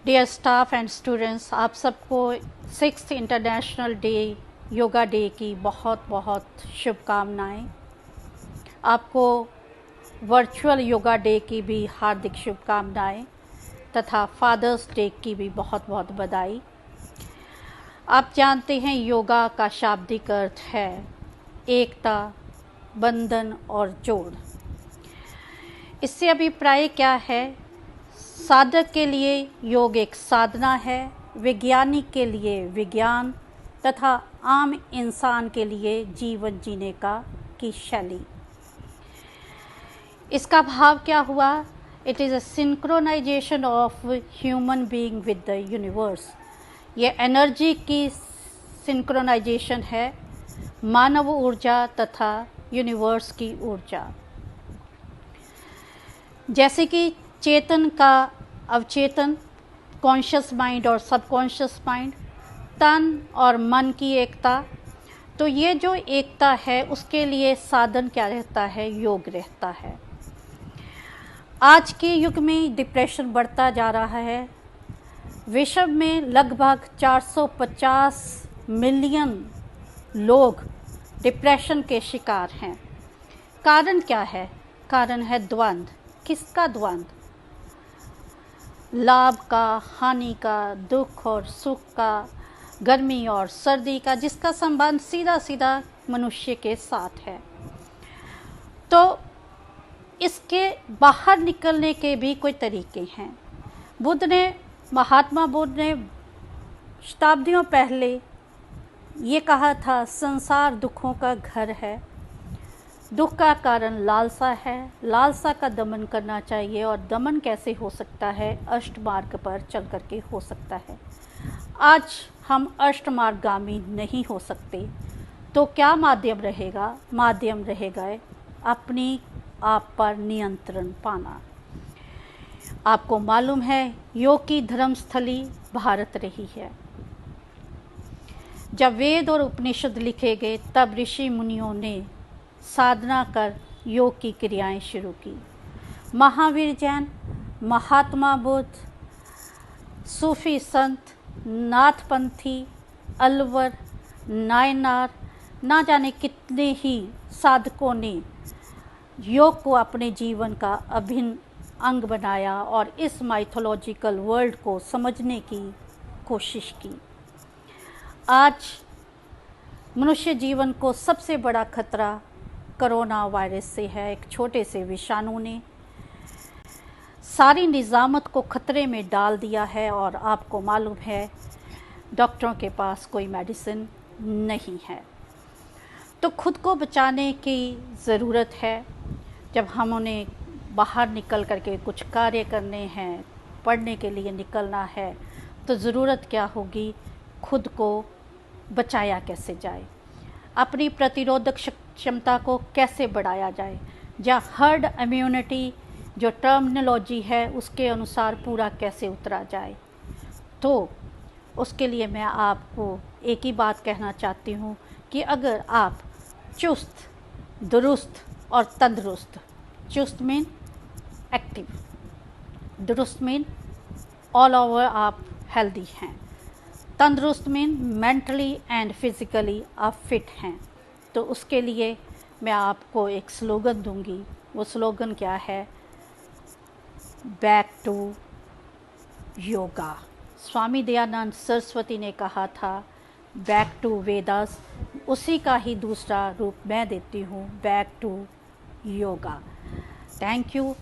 Dear staff and students, आप सबको 6th international day yoga day की बहुत बहुत शुभकामनाएं। आपको वर्चुअल योगा डे की भी हार्दिक शुभकामनाएं तथा फादर्स डे की भी बहुत बहुत बधाई। आप जानते हैं योगा का शाब्दिक अर्थ है एकता, बंधन और जोड़। इससे अभिप्राय क्या है? साधक के लिए योग एक साधना है, वैज्ञानिक के लिए विज्ञान तथा आम इंसान के लिए जीवन जीने की शैली। इसका भाव क्या हुआ? It is a synchronization of human being with the universe. ये एनर्जी की सिंक्रोनाइजेशन है, मानव ऊर्जा तथा यूनिवर्स की ऊर्जा। जैसे कि चेतन का अवचेतन, कॉन्शियस माइंड और सबकॉन्शियस माइंड, तन और मन की एकता। तो ये जो एकता है उसके लिए साधन क्या रहता है? योग रहता है। आज के युग में डिप्रेशन बढ़ता जा रहा है। विश्व में लगभग 450 मिलियन लोग डिप्रेशन के शिकार हैं। कारण क्या है? कारण है द्वंद्व। किसका द्वंद्व? लाभ का, हानि का, दुख और सुख का, गर्मी और सर्दी का, जिसका संबंध सीधा सीधा मनुष्य के साथ है। तो इसके बाहर निकलने के भी कोई तरीके हैं। महात्मा बुद्ध ने शताब्दियों पहले ये कहा था, संसार दुखों का घर है। दुख का कारण लालसा है, लालसा का दमन करना चाहिए। और दमन कैसे हो सकता है? अष्ट मार्ग पर चल करके हो सकता है। आज हम अष्ट मार्गगामी नहीं हो सकते, तो क्या माध्यम रहेगा? माध्यम रहेगा अपनी आप पर नियंत्रण पाना। आपको मालूम है योग की धर्मस्थली भारत रही है। जब वेद और उपनिषद लिखे गए तब ऋषि मुनियों ने साधना कर योग की क्रियाएं शुरू की। महावीर जैन, महात्मा बुद्ध, सूफी संत, नाथपंथी, अलवर, नायनार, ना जाने कितने ही साधकों ने योग को अपने जीवन का अभिन्न अंग बनाया और इस माइथोलॉजिकल वर्ल्ड को समझने की कोशिश की। आज मनुष्य जीवन को सबसे बड़ा खतरा कोरोना वायरस से है। एक छोटे से विषाणु ने सारी निज़ामत को खतरे में डाल दिया है और आपको मालूम है डॉक्टरों के पास कोई मेडिसिन नहीं है। तो खुद को बचाने की ज़रूरत है। जब हम उन्हें बाहर निकल करके कुछ कार्य करने हैं, पढ़ने के लिए निकलना है, तो ज़रूरत क्या होगी? खुद को बचाया कैसे जाए, अपनी प्रतिरोधक क्षमता को कैसे बढ़ाया जाए, या हर्ड इम्यूनिटी जो टर्मिनोलॉजी है उसके अनुसार पूरा कैसे उतरा जाए। तो उसके लिए मैं आपको एक ही बात कहना चाहती हूँ कि अगर आप चुस्त, दुरुस्त और तंदुरुस्त, चुस्त मीन एक्टिव, दुरुस्त मीन ऑल ओवर आप हेल्दी हैं, तंदुरुस्त मीन मेंटली एंड फिज़िकली आप फिट हैं। तो उसके लिए मैं आपको एक स्लोगन दूंगी। वो स्लोगन क्या है? Back to yoga. स्वामी दयानंद सरस्वती ने कहा था बैक टू वेदास। उसी का ही दूसरा रूप मैं देती हूँ, back to yoga. Thank you.